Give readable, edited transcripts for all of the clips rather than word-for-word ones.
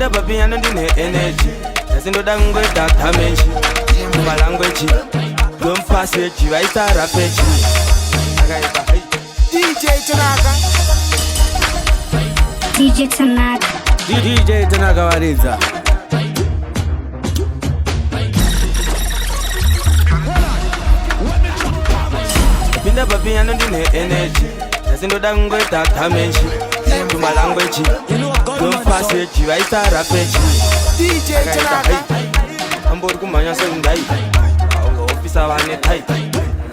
Pinda papi and the energy. As in the dango damage. My language. Don't pass it, you I start a page. DJ Tanaka. DJ Tanaka. DJ Tanaka, what is that? Pinda papi and the energy. As in the dango damage. To my language. Don't pass it, you I start a page. DJ Tanaka. I'm bored to my son die. Officer on the tight.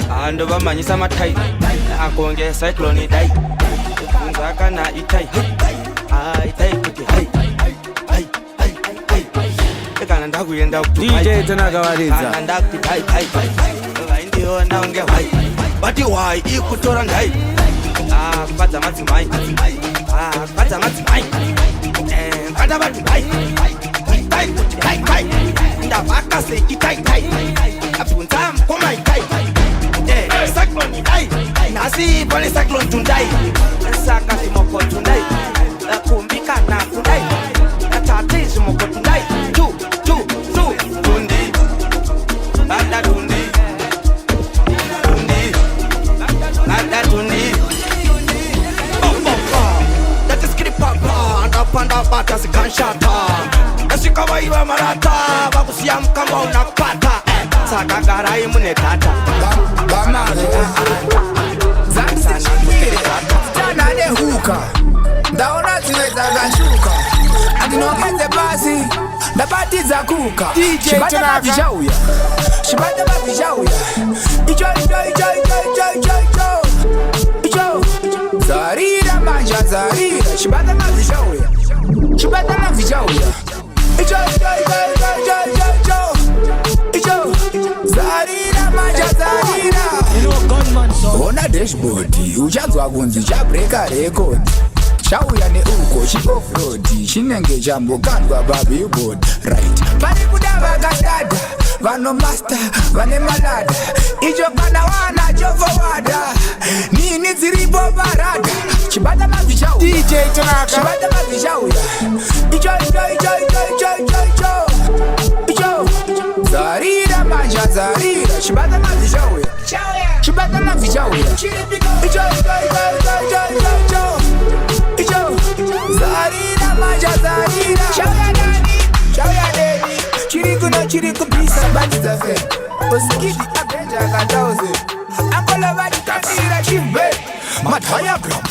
And over money summer tight. I'm going to get cyclone die. I can't eat tight. I take it. I can't dog we end up DJ Tanaka. And that the tight. I know now get high. But you are equal to run high. But I'm at mine. But I'm at mine. And but I'm at mine. The vaca say tight. I put time for my tight. Yeah, cyclone die. I see bonne cyclone tonight. Saka simoko tonight. La kumbika na tonight. La tate simoko tonight. Tundi. Bada tundi. Bada tundi. That is kitty papa. And up and up batas gunshot. Asikawa iwa marata. Bakusiam kama unapata. Saka garai mune tata. Jana de hookah. Daona tiweza gashuka. Adinokete basi. The party za kuka. DJ Tanaka. Shibata mavijauya. Ijo. Zarira manja zarira. Shibata mavijauya. Ijo. Zarira manja zarira. Ona dashboard, uchanzwa kunzi chabreka record. Shauya ne uko off-road, chinenge jambo kandwa billboard. Right. Pari kudava gastada, vano master, vane malada. Ijo kana wana jovo wada. Nini ziribo barada. Chibata mavijauya. DJ Tanaka. Chibata mavijauya. Ijo. Zarira manja zarira. Chibata mavijauya. Chibata mavijauya. Ijo. Zarira manja zarira. Chauya deni. Chiriku pisa batiza fe. Osikidi abenja kandauze. Angola vadi kandira chimbe. Mataya blam.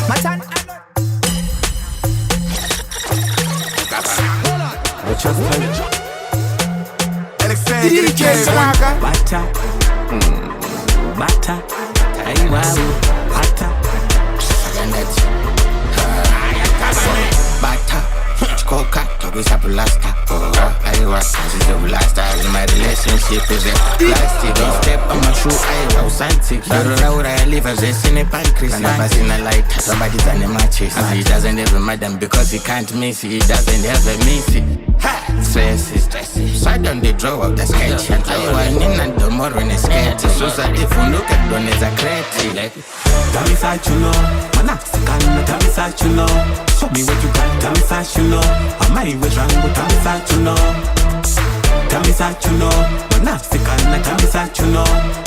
Matan DJ Tanaka. Bata. Aiwawo. Bata. Bata. Coca, Tobisa Blasta. I was a blast. My relationship is a plastic. Don't step on my shoe. I was antique. I live as a cine pancreas. I never seen a light. Somebody's on the matches. He doesn't even madam because he can't miss it. He doesn't ever miss it. Stressy. So I don't draw up the sketch. I want in and tomorrow in a sketch. So if you look at one as a creative. Damisa chulo, manaksikana damisa chulo. Show me what you got, damisa chulo. Amai we rango damisa chulo. Damisa chulo, manaksikana damisa chulo.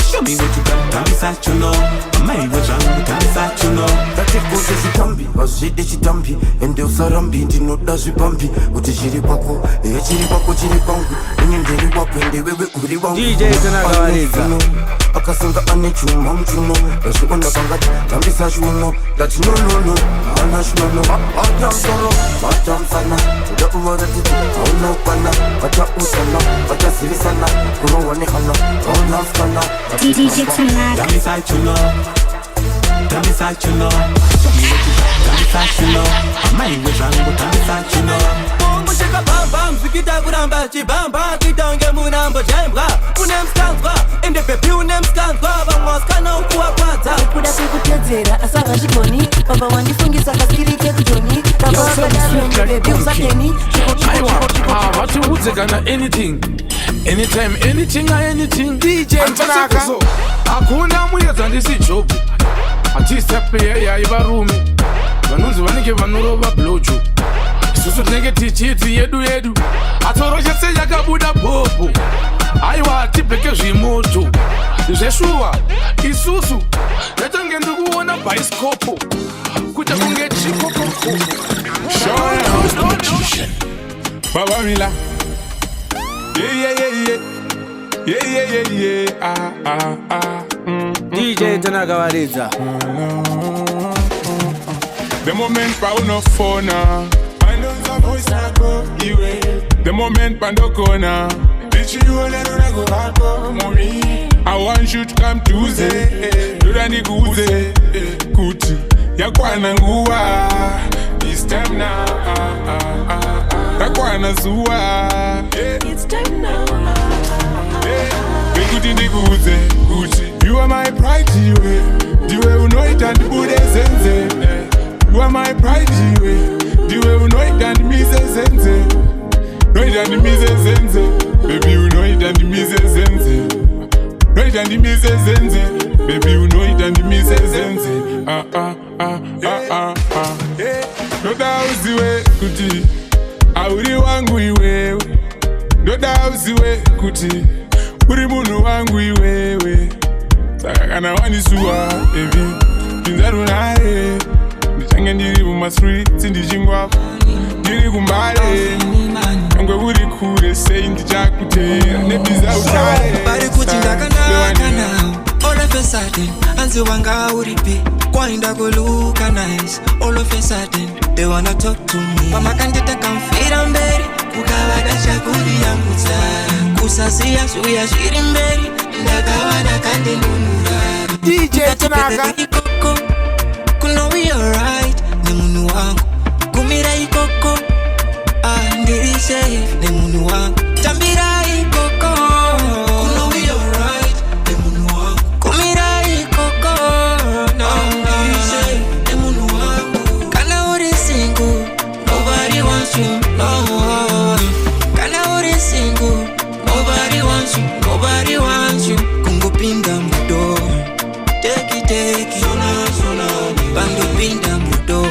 Show me what you got, damisa chulo. Amai we rango damisa chulo. Tate kote shitambi, wazide shitambi. Ende usarambi, ndinota zipambi. Ute chiri pako chiri pangu. Nyendeli wako ende wewe uri wangu. DJ Tanaka waniza. Akasenga ane chuma mchuno. Esu onda pangati, tambisa chuno. Lati no. Ana chuno. Atam solo, atam sana. Uda uwara titi, auna upana. Acha usana, acha siri sana. Kuro wane hana, auna sana. DJ Tanaka. Damisa chulo. Damisa chulo. Damisa chulo. Amai we rango damisa chulo. Shaka bam zikita kuramba chibamba kitange munambo jembra unem skanzwa ende pepi unem skanzwa bamwaskana ukuwapata kuda kukutedzera asanga chikoni baba wandifungisa kasirike kutoni baba wakadaro bebi usakeni watu uzekana anything anything DJ Tanaka. hakuna muyedza ndisi job ati step ya ivarume vanonzi vanenge vanorova blojo isusu tinenge tichiti yedu atoro chese yakabuda popo aiwa tipfeke zvimoto zveshuwa isusu ndatange ndikuona bhaisikopo kuita kunge chikokoko Baba Mila DJ Tanagawaridza The moment pauno phone I know the voice na go iwe The moment pandokona Lichiona nuna go hako Mommy I want you to come Tuesday Dura nikuze Kuti Yakwana nguwa It's time now Yakwana zuwa It's time now. Kuti nikuze Kuti You are my pride Diwe unoita ndibude zenze You are my pride Diwe unoita ndimize zenze Noita ndimize zenze Baby unoita ndimize zenze Noita ndimize zenze Baby unoita ndimize zenze Ndoda uziwe kuti Auri wangu iwewe Ndoda uziwe kuti Uri munhu wangu iwewe Saka kana wanisuwa baby Pinzaru nae Ndichange ndiri mumastreets ndichingwa Ndiri kumbare Ngwe uri kure sei ndichakutera Nebiza utare Bari kuti ndakanaka now All of a sudden Anzi wanga uripi Kwainda kuluka nice All of a sudden They wanna talk to me Pamakandita kamfira mberi Kukawada shakuri yangu za Kusasiya suya shiri mberi Ndakawada kande nunura DJ Tanaka Kuno we alright Nemunu wangu Kumira ikoko Ndiri safe Nemunu wangu Tambira ikoko Kuno we alright Nemunu wangu Kumira ikoko Ndiri safe Nemunu wangu Kana uri single Nobody wants you No Kana uri single Nobody wants you Nobody wants you Kungupinda mudo Take it Sona Bando pinda mudo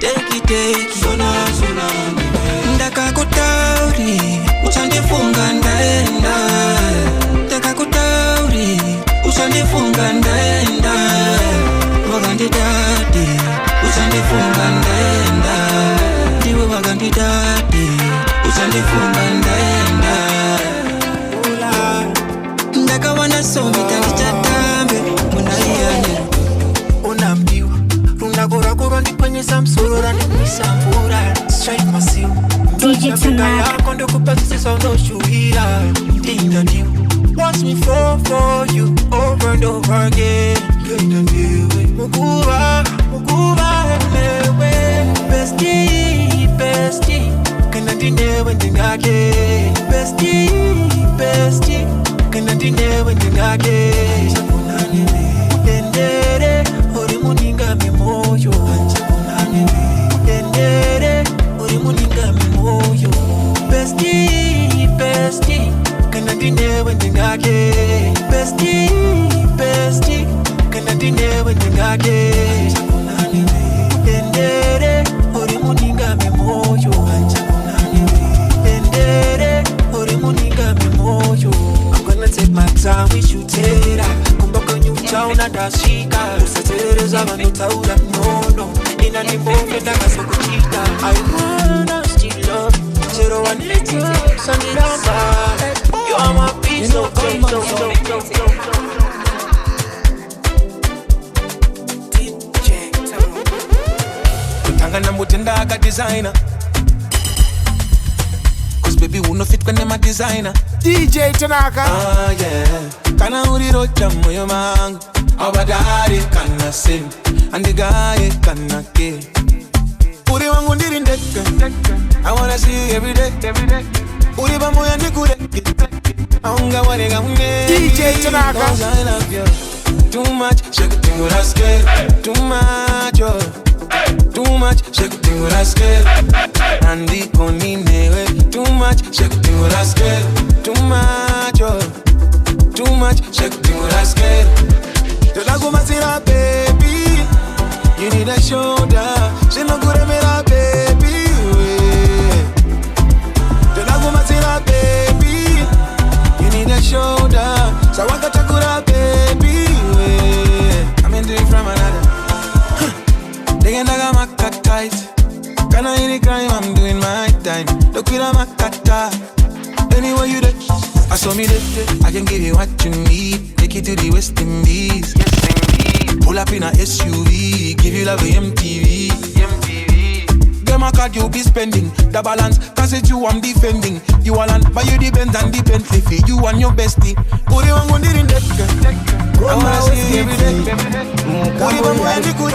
Take it Sona Ndaka kutauri Uchandifunga ndaenda Ndaka kutauri Uchandifunga ndaenda Wagandi dadi Uchandifunga ndaenda Ndiwe wagandi dadi Uchandifunga ndaenda Ndaka wana somita nichatambe Munayane Unambiwa Runagora kuro ndipanye samsura Nisamvura Straight masiu DJ Tanaka Kondo kupatisi sono shuhira Dinda niu Watch me fall for you Over and over again Dinda niwe Mukuba Mewe Bestie Kana dinewe ndingake Bestie Kana dinewe ndingake Chakunane Dendere Ori muninga mimoyo Chakunane Dendere Ori muninga mimoyo Bestie Kana dinewe ndingake Bestie Kana dinewe ndingake Chakunane Dendere Ori muninga mimoyo Chakunane Dendere Ori muninga mimoyo I'm gonna take my time with you tera Kumbaka nyutauna dashika Usatereza vanutaura nono Ina niboke ndakase kuchita I wanna still love Zero one little Sandilamba You are my piece of cake DJ Kutanga na mutenda aka designer Cause baby uno fit kwenye ma designer DJ Tanaka yeah Kana urirocha moyo mangu Abadari kana sim Andigaye kana ke Uri wangu ndiri ndeke I wanna see you every day Uri ba moya ndikureke Aunga warega mune DJ Tanaka Cause I love you Too much, shake it tingo raske Too much, oh Too much, shake it tingo raske Andi koni newe Too much, shake it tingo raske Too much, oh Too much, shake it tingo raske Tola kumasira baby You need a shoulder She no kure mera baby kite. Can I any crime? I'm doing my time. Look with a makata. Anywhere you there, I saw me there. I can give you what you need. Take you to the West Indies. Pull up in a SUV. Give you love MTV. Them a card you be spending. The balance, cause it's you I'm defending. You all and buy you the Benz and the Bentley for you and your bestie. Put it on the deck. I wanna see you every day. Put it on the good.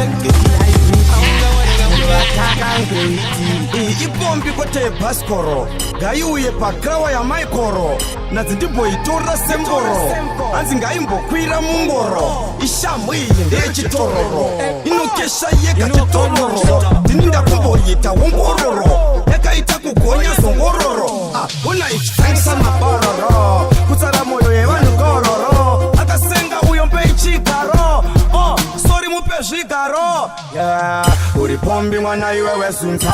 Ipombi kote baskoro Gayuye pakrawa ya maikoro Nazidibo itora semboro Anzi ngaimbo kwira mungoro Ishamu iyi ndechi tororo Inukesha yeka chitororo Dininda kumbo yita wongororo Yeka ita kukonya songororo Una ichitangisa mabaroro Kutsara moyo yewanu gororo Akasenga uyompe ichikaro Sorry mupe shikaro Uri pombi mwana iwewe sunta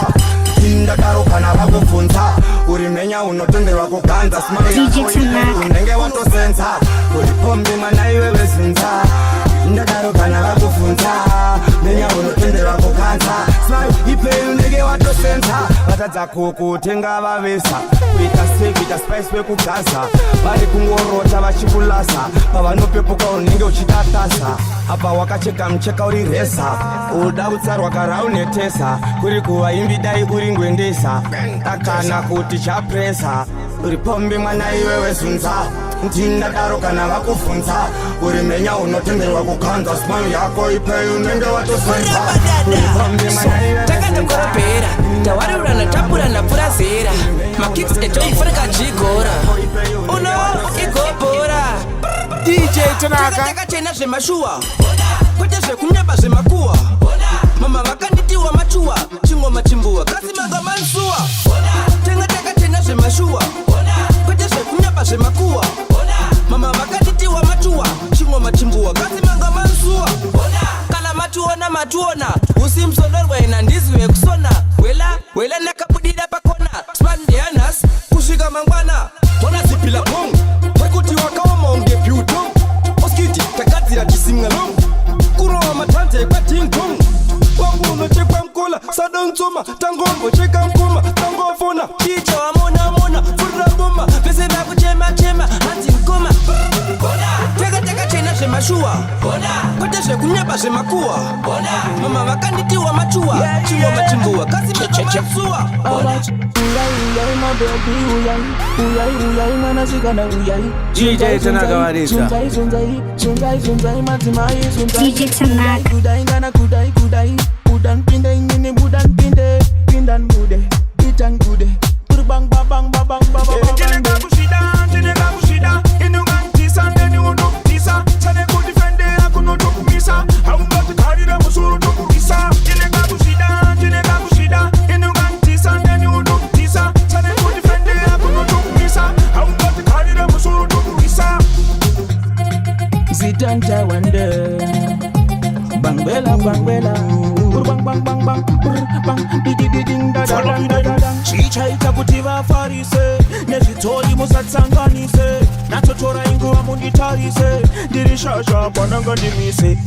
Kinda karo kana wakufunta Uri menya unotenderwa kuganza Smile unenge wato senza Uri pombi mwana iwewe sunta Kinda karo kana wakufunta Menya unotenderwa kuganza Smile ipe unenge wato senza Wataza kukutenga wavesa Kuita save ita spice we kugaza Bari kungorota wachipulasa Baba nopepuka unenge uchitatasa Hapa wakacheka mcheka uri resa Uda utsarwa kara unetesa Kuri kuwa imbidai uri ngwendesa Akana kuti chapresa Uri pombi mwana iwewe sunza Ntinda daro kana wakufunza Uri menya unotenderwa kukanza Smile yako ipe unenge wato senza Uri pombi mwana iwewe sunza Taka ndokoropera Tawari urana tapura na pura zera Makicks eto ifrika jigora Uno igobora DJ Tanaka Taka chena zemashua Kote ze kunyeba zemakua Mama wakanditiwa machua Chingo machimbua Kasi maga mansua Taka chena zemashua Kote ze kunyeba zemakua Mama wakanditiwa machua Chingo machimbua Kasi maga mansua Kala matuona Usimsodorwe na ndiziwe kusona Wela nakabudida pakona Spandianas Kushika mangwana Tona zipila pong Wekuti wakaoma unge piuto Oskiti takati ya kisingalong Kurowa matante kwa ting-tong Wambuno chekwa mkola Sadon soma Tangombo cheka mkoma Tangofona Kicho amona Fura goma Vese baku chema Hati mkoma Taka chena zemashua Kote ze kunyeba zemakua Mama wakanditiwa machua Chingo machimbua Kasi maga mansua DJ Tanaka Warisa DJ Tanaka Budan pinde ingini budan pinde Pindan mude Itan kude Bang bang bang bang bang bang Jinega bushida Inugan tisa Neni uno tisa Sane kudifende Akuno toku misa Haungati karire musuru toku isa Jinega bushida Inugan tisa Neni uno tisa Sane kudifende Akuno toku misa Haungati karire musuru toku isa Zitanta wande Bangbela bang bang bang bang ding da da chicha itakutiva farise nezvitori musatsanganise natotora inguva munditarise ndiri shasha pananga ndimise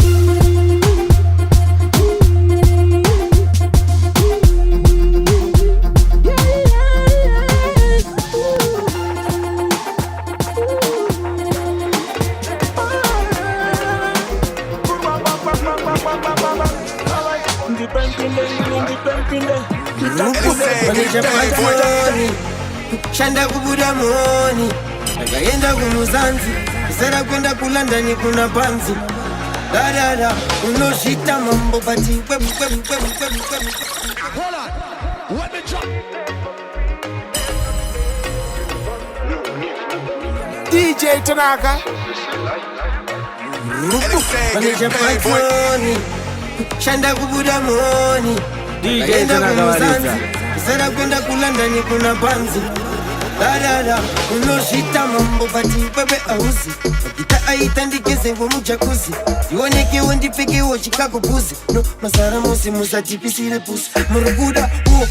Shanda kubuda muoni Nagaenda kumuzanzi Kisara kwenda kulandani kuna panzi Dadada Unoshita mambo bati Hold on Let me drop DJ Tanaka Shanda kubuda muoni DJ Tanaka Warisa Kisara kwenda kulandani kuna panzi Darara, unoshita mambo bati bebe auzi. Kita aita ndikeze ngo mujakuzi. Yoneke wondipeke wo Chicago pussy. No, masara musi musatipisire pussy. Muruguda,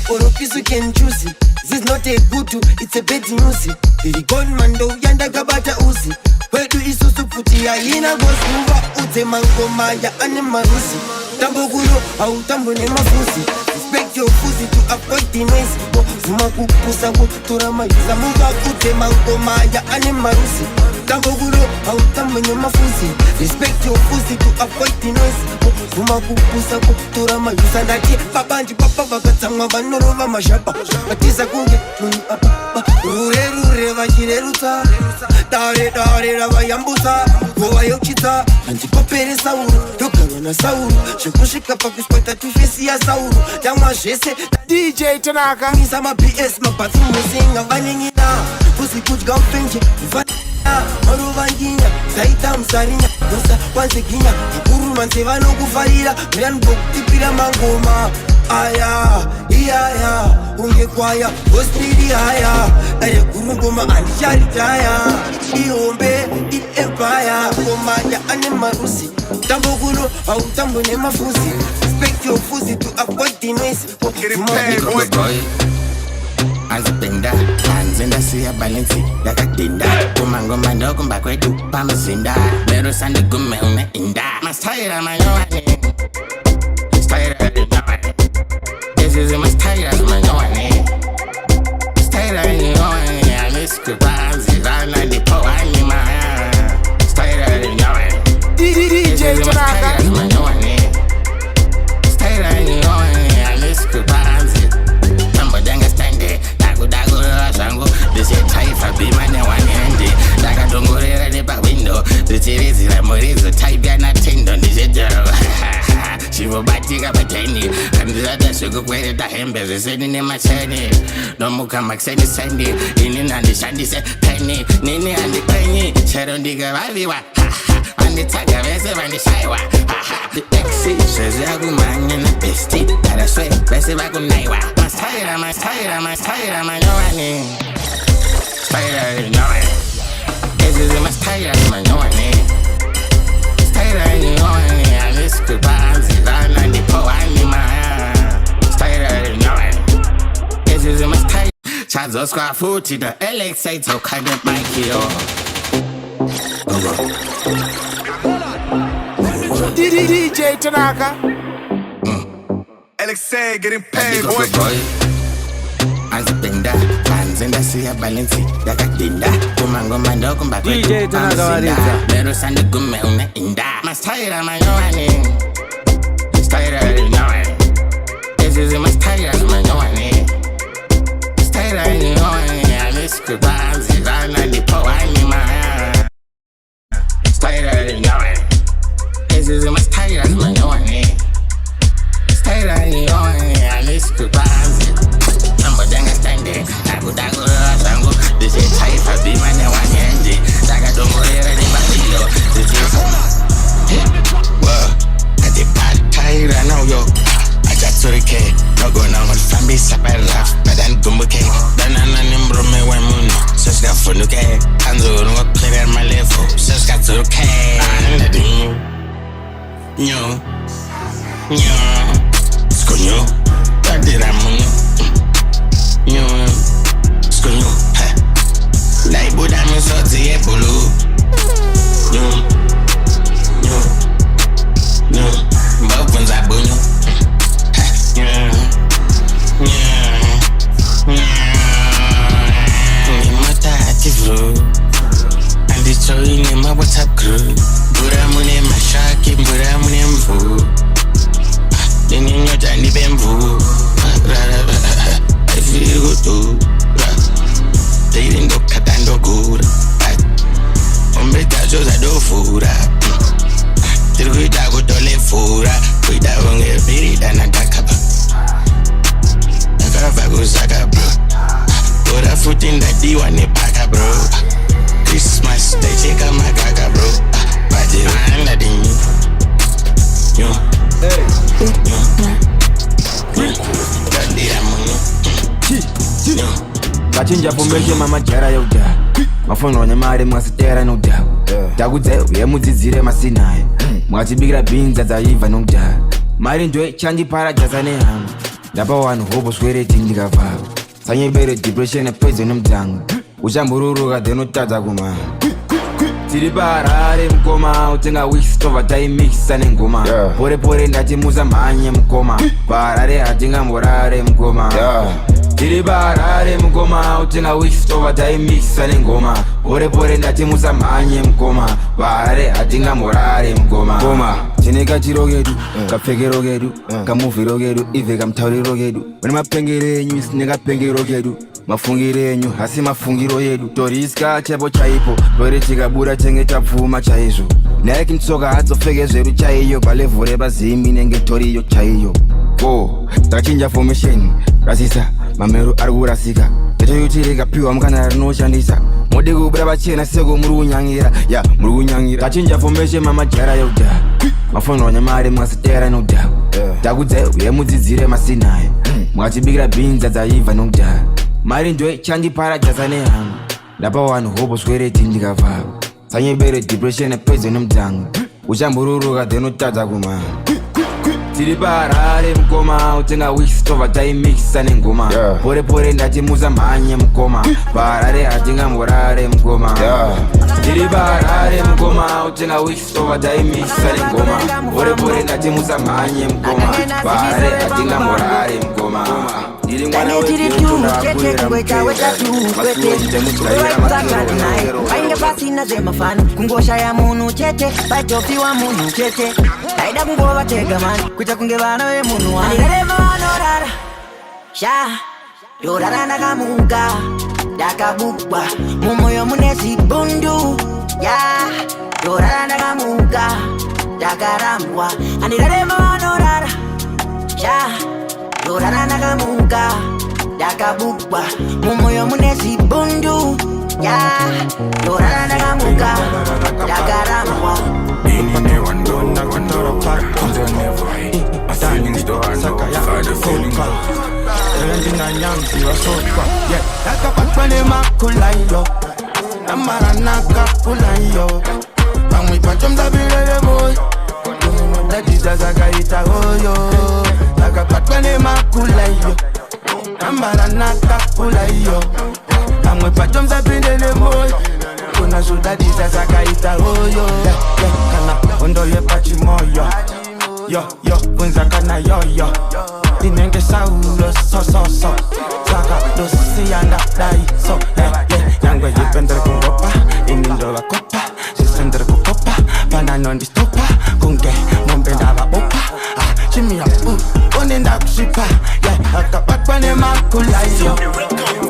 oropisu can choose. This is not a good to, it's a bad news. The gunman do yanda gabata uzi. Where do isusu puti ya ina gosuva uze mangoma ya animarusi. Tambo guro au tambo ne mafusi. Respect your pussy to avoid the noise. Zuma kupusa kutura mayuza muga uze mangoma ya animarusi. Tambo guro au tambo ne mafusi. Respect your pussy to avoid the noise. Zuma kupusa kutura mayuza ndati babanji papa vakatsamwa vanorova mashapa. Batiza kunge muni apa. Rure vachireruta. Dare ravayambusa. Gova yochita. Antikopere sauru. Dokaro na sauru. Shekushika pakuspata tufesi ya sauru. Jamwa jese DJ Tanaka. Misa ma PS ma bathroom singa vaningina. Pussy kujga mpenje. Maruvanginya. Zaita msarinya. Dosa wanseginya. Kuru mansevano kufarira. Mrianbo tipira mangoma. Aya, iya, ungekwaya, hospidi haya. Aya kurungoma andisharitaya. Iombe, empire. Komanya animarusi. Tambo gulo, au tambo ne mafusi. Respect your pussy to avoid the noise. Get it paid, boy. Azipenda, anzenda siya balensi, yakadinda. Kumangoma ndoko mbakwetu, pamazinda. Mero sande gume une inda. Mastayra mayowani. Mastayra mayowani. This is my style, my yowani. Stayra mayowani. I miss the bands, I like the poani, man. Stayra mayowani. DJ Tanaka. My yowani. Stayra mayowani. I miss the bands. Tambodanga stande. Dago sango. This is type of be man one handy. Daga dongorera nepa window. The series is a morizo type ya na tendo. This is Shivo batika pateni. Kandizata sugu kwele ta hembe. Zeseni ne macheni. Nomuka makseni sendi. Ini nandi shandi se penny. Nini andi penny. Shero ndiga waviwa. Andi taga vese vandi shaiwa. The exi says yagu manya na besti. Dara swe vese vagu naiwa. Mastayra mayowani. Stayra mayowani. This is my style, mayowani. Stayra mayowani. I miss the bands, I like the poani, man. Stayra mayowani. This is my style. Chazo square footy, the LX side so kind of Mikey, DJ Tanaka. Alexei getting paid, boy. Azipenda, anzenda siya balensi, yakadinda. Kumangoma ndoko mbakwetu, DJ Tanaka waliza. Mero sande gume une inda. Mastayra mayowani. Stayra mayowani. This is my style, mayowani. Stayra mayowani. I miss the bands, I like the poani, man. Stayra mayowani. This is my style, mayowani. Stayra mayowani. I miss the bands. Tambodanga stande. Dago sango. This is type of be man one handy. Daga dongorera nepa window. This is Tyra now yo, I just saw the cake. No go now on family supper laugh, but then gumbuke. Then I nimble me when moon. Just got for the cake. And so no clear my level. Just got to the cake. And the ding. Nyo. Skonyo. That did I moon. Nyo. Skonyo. Like Buddha me so the ebolo. Nyo. Mbapun zabunyo. Nimata ativro. Andi choi nima WhatsApp group. Bura mune mashaki, bura mune mvu. Nini nyota ni bemvu. I feel good too. Dating do katando gura. Ombeta joza do fura. Tiruida gutole fura. Kuida wonge birida na dakaba. Nakava guzaka bro. Ora futi ndadiwa ne paka bro. Christmas they take a magaga bro. Baje wanda ding. Yo. Hey. Yo. Yo. Yo. Tachinja formation mama jara yoda. Mafono wanyamare mwasitera no doubt. Takudze uye mudzidzire masinaye. Mwatibikira beans dzaiva no doubt. Mari ndoe chanji para jazane hangu. Ndapa wanhu hobo swereti ndikavava. Sanyebere depression and poison mtangu. Uchambururuka denotadza kuma. Tiri parare mukoma utenga wistova taimixa nengoma. Pore pore ndati muza mhanye mukoma. Parare hatinga morare mukoma. Tiri parare mukoma utenga wistova taimixa nengoma. Pore pore ndati muza mhanye mukoma. Parare hatinga morare mukoma. Koma tine kachiro kedu, kapfekero kedu, kamuvhiro kedu, ive kamutauriro kedu. Mune mapengero enyu isine kapengero kedu. Mafungiro enyu hasi mafungiro yedu. Toriska chepo chaipo, tori tikabura chengeta pfuma chaizvo. Nike mtsoka hadzofeke zveru chaiyo, palevhore bazimi nenge toriyo chaiyo. Takachinja formation, rasisa, mamero ari kurasika. Etoyuti rikapiwa mukana rinoshandisa. Mode kubura pachena seko muri kunyangira, ya muri kunyangira. Tachinja formation mama jara yoda. Mafono wanyamare mwasitera no doubt. Takudze uye mudzidzire masinaye. Mwatibikira beans dzaiva no doubt. Mari ndoe chanji para jazane hangu. Ndapa wanhu hobo swereti ndikavava. Sanyebere depression and poison mtangu. Uchambururuka denotadza kuma. Tiri parare mukoma utenga wistova taimixa nengoma. Pore pore ndati muza mhanye mukoma. Parare hatinga morare mukoma. Tiri parare mukoma utenga wistova taimixa nengoma. Pore pore ndati muza mhanye mukoma. Parare hatinga morare mukoma. Diri mwana wetu tunakulira Ainge pasina zemafano kungosha ya munu chete baitofi wa munu chete taida kungova tega man kuita kunge vana ve munu wa nirema vanorara sha yorara nakamuka dakabukwa mumoyo munesi bundu ya yorara nakamuka dakarambwa anirema vanorara sha yorara nakamuka dakabukwa mumoyo munesi bundu ya yorara nakamuka dakarambwa Inine wandona wandora parkonzo nevohi Feelings do I know, father feeling good Elendina nyamzi wa sopa Dakapatwane makulayo Namaranaka kulayo Pamwipacho mzabirele boy Dadizazagaita hoyo Dakapatwane makulayo Namaranaka kulayo Pamwipacho mzabirele boy Kuna sudadiza zakaita hoyo Kana ondo ye pachi moyo Yo kunza kana yo Dinenge saulo so Saka dosi anda dai so Yangwe yipendere kungopa Inindo wa kopa Sisendere kukopa Panano ndistopa Kunge mombe ndava opa Chimi ya Onenda kushipa Akapatwane makulayo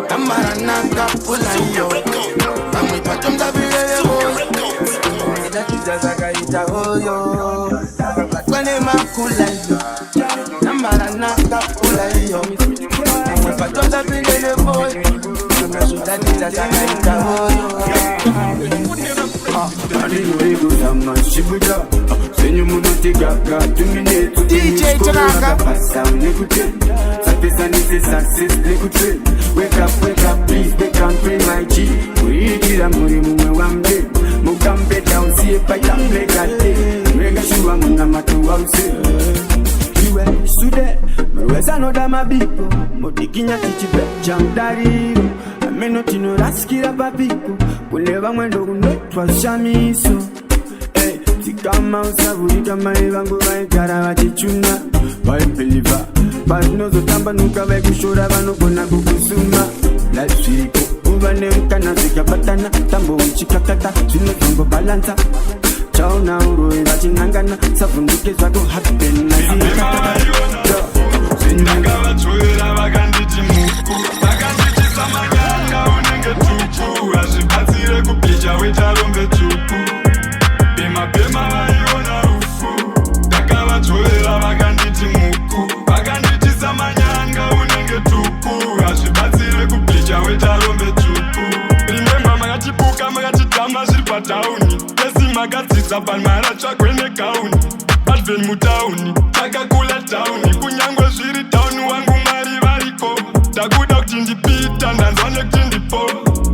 Namaranaka kulayo Pamwipacho mzabirele boy Dadizazagaita hoyo Akapatwane makulayo Namaranaka kulayo Pamwipacho mzabirele boy Dadizazagaita hoyo DJ Tanaka. Wake up, please, they can't pray my G. We did a murimu one day. Mugambe down, see if I can play that day. Make a shoe, I'm gonna matter what you were student. Where's another my people? Motikinya teacher, jump daddy. I may not know Raskira Babico. Whenever when the net was Shamiso. Hey, Tikama, Savurika, my Vango, my Karavachuna. By believer. But no the tamba nuka vegu shura vano kona kukusuma. Life siko ubane mkana zika patana. Tambo wichikakata sino tambo balanza. Chao na uro eva chinangana. Safunduke zako happen na zika. Nanga watuira vakanditi muku. Vakanditi samaganga unenge tupu. Ashibatire kupija wetarombe tupu. Bema vaiona ufu. Nanga watuira vakanditi muku. Manyanga unenge tupu Ashibatsire kupicha wetarombe tupu Remember makatipuka makatitama zviri patauni Pesi makadzidza panmara tsvakwene kauni Adven mutauni takakula tauni Kunyangwe zviri tauni wangu mwari variko Takuda kuti ndipita ndanzwa nekutindipo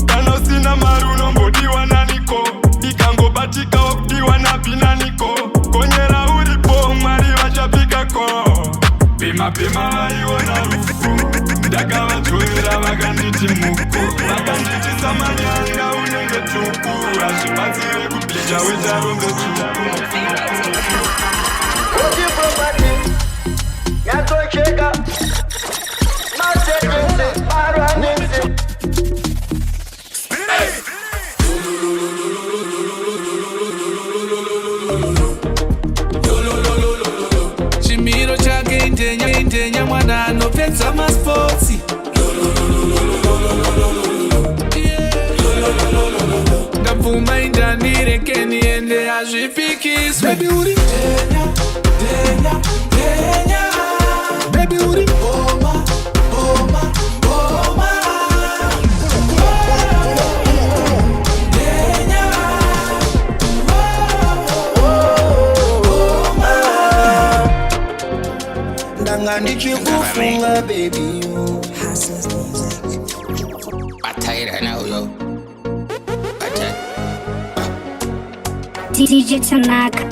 kana usina mari unombodiwa naniko ikangobatika wakudiwa napinaniko konyera uripo mwari vachapikako pima vaiona rufu ndakavajoera vakanditi muku vakanditi samanyanga unenge tuku hazvibatsire kubhija wecharonge yatocheka masekese arwanese chimiro chake indenya mwana anopedza maspotsi ndabvuma indandirekeni ende hazvipikiswe baby uri denya baby uri boma ndanga ndichikufunga baby Ataira now yo DJ Tanaka.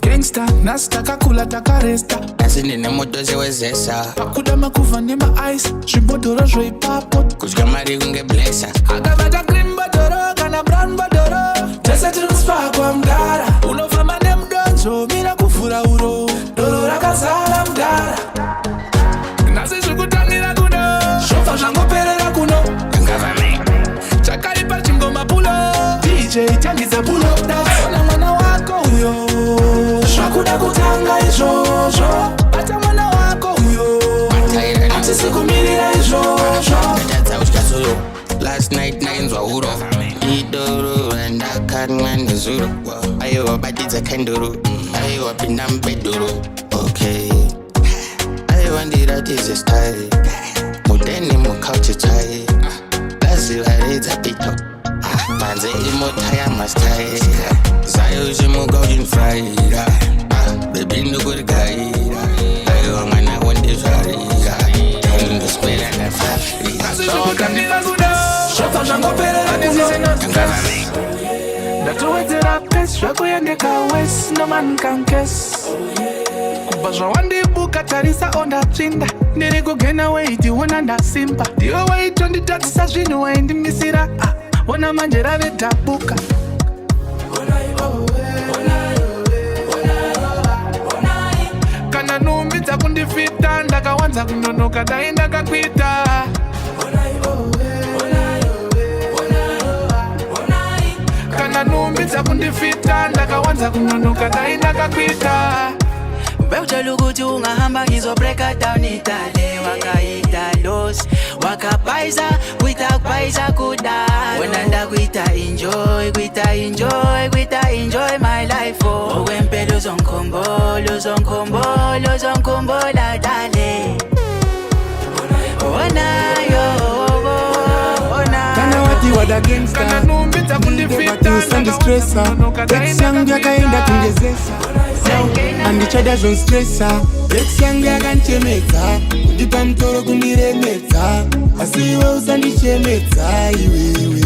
Gangsta, nasta kakula takaresta Nasi nine moto zewezesa Akudama kuva nema ice Shibodoro jwe papo Kuzga mari unge blessa Akavata cream badoro Kana brown badoro Tese transfer kwa mdara Unofama ne mdonzo Mina kufura uro Doro rakazala mdara Nasi shukutangira kuno Shofa jango perera kuno Ngavame Chakaipa chingo mapulo DJ changiza pulo Ona mwana wako huyo Shwakuda kutanga ijojo Bata mwana wako huyo Ati siku milira ijojo Ndata ushkasuyo Last night nainzwa uro Idoro ndakanwa zuru Ayo wabadiza kenduru Ayo wapinda mbeduru Okay Ayo wandiratize style Mudeni mukauche chai Lazi wareza pito Manze imotaya mastai Zayo jimu golden fry Baby no good guy Ayo ngana wande shari Tell the spell and the flash So kandila kuda Shofa jango pere Ngavame Ndatuwezera pes Shwakuyendeka wes No man can guess Kubazwa wandi buka tarisa onda chinda Nere kugena weiti wona ndasimba Diwa weiti onditatisa zvinu weindi misira Wona manjera vetabuka Kana numbidza kundifita Ndakawanza kunonoka dai ndakakwita Kana numbidza kundifita Ndakawanza kunonoka dai ndakakwita Beutshela ukuthi ungahamba ngizobreka down itale wakaita los wakaphaisa kuita kudala wena ndakuita enjoy my life oh okwempela uzongikhumbula dale Kana wati wada gangsta Ndeba sandi stressa Ex yangu yakaenda kungezesa Andichada zon stressa Ex yangu yakanchemeta Kundipa mtoro kundiremeta Asiwe usandichemeta iwewe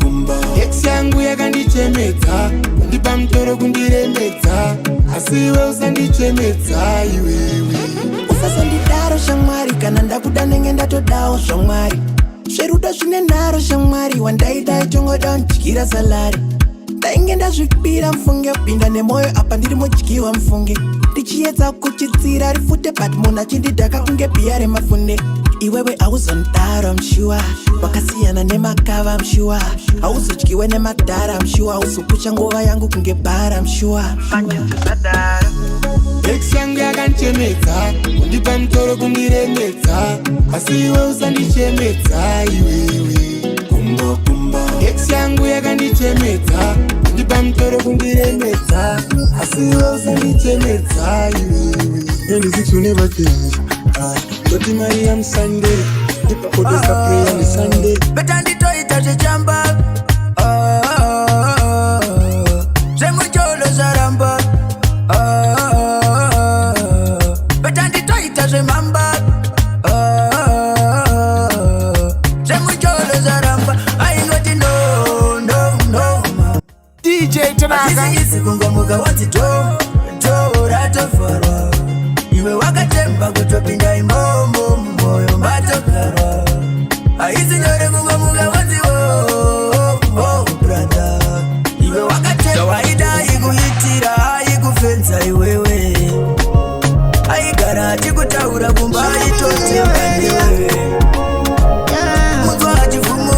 Kumba Ex yangu yakandichemeta Kundipa mtoro kundiremeta Asiwe usandichemeta iwewe usasandidaro shamwari kana ndakuda nenge ndatodawo shamwari zverudo zvine nharo shamwari wandaidai chongoda ndidyira salari ndainge ndazvipira mfunge pinda nemwoyo apa ndiri mudyiwa mfunge ndichiedza kuchitsira rifute but munhu achindidhaka kunge bhiya remafunde iwewe hauzondaro mshuwa wakasiyana nemakava mshuwa hauzodyiwe nemadhara mshuwa hauzopucha nguva yangu kunge bhara mshuwa Ex yangu yakanchemeta Kundipa mtoro kundiremeta Asiwe usandichemeta iwewe Kumba Ex yangu yakandichemeta Kundipa mtoro kundiremeta Asiwe usandichemeta iwewe Any six will never change Doti Mariam Sunday Dipa kodesta pray on the Sunday Beta ndito itaje jamba Zengu jolo zaramba Aita remamba Chemucholo zaramba Aingoti no DJ Tanaka Isi kungomuka wati to rato fara Iwe wakatemba kutopinda imomo moyo mbato kara Isi nyore kungomuka wati brother Iwe wakatemba waida ikuhitira ikufenza iwewe Aigara chikutaura kumba itote mbandiwe Mutwa hachifumu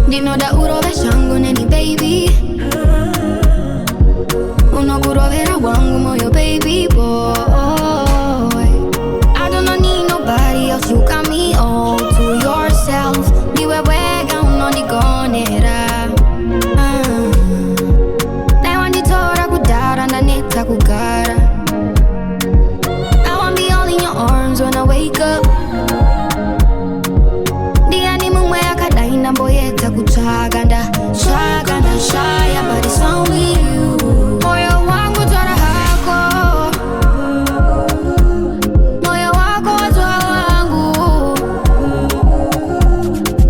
Dinoda urove shangu neni baby Unokurovera wangu moyo baby boy I do not need nobody else, you got me all to yourself Niwe wega unonigonera Naiwanditora kudara na neta kugara I wanna be all in your arms when I wake up Namboyeta kuchaganda shaya but it's only you Moyo wangu twara hako Moyo wako watwa wangu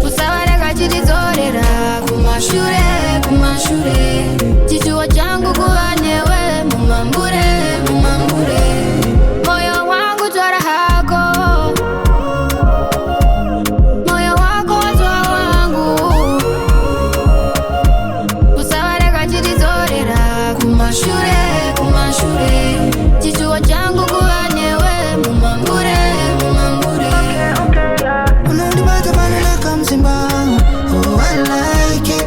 Usawareka chitizorera Kumashure Chichuwa changu kuwanewe Mumambure Moyo wangu twara hako Kumashure Chichuwa changu kuwanewe Mumambure Unondibata banana kamzimba Oh, I like it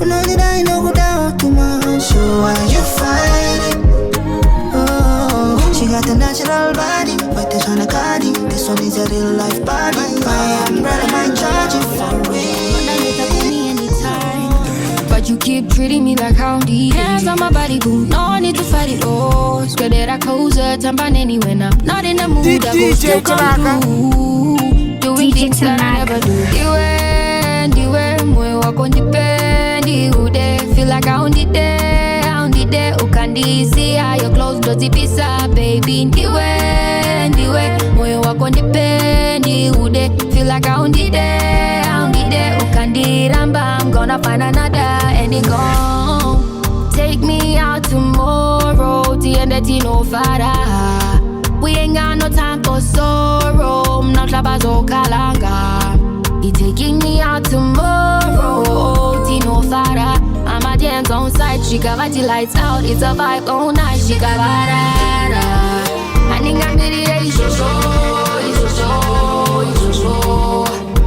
Unondida inokudawa tuma So why you fight it Oh, she got the natural body But this one a cardi This one is a real life body I am ready, might charge it for real But you keep treating me like houndy. Hands on my body, boo. No need to fight it all. Swear that I close her tampan anyway. I'm not in the mood. I go still come through. Doing things that I never do. Diwe, moyo wako nipendi ude. Feel like I own it there. Ukandi see how your clothes dirty pisa, baby. Diwe, moyo wako nipendi ude. Feel like I own it there. Ukandi ramba, I'm gonna find another. And it gone. Take me out tomorrow. Tiende no fara. We ain't got no time for sorrow. Not labazo kalanga. He taking me out tomorrow. Tino fara. I'm a dance on site. Shikavati lights out. It's a vibe all night. Shikavarara. I think I'm ready to show.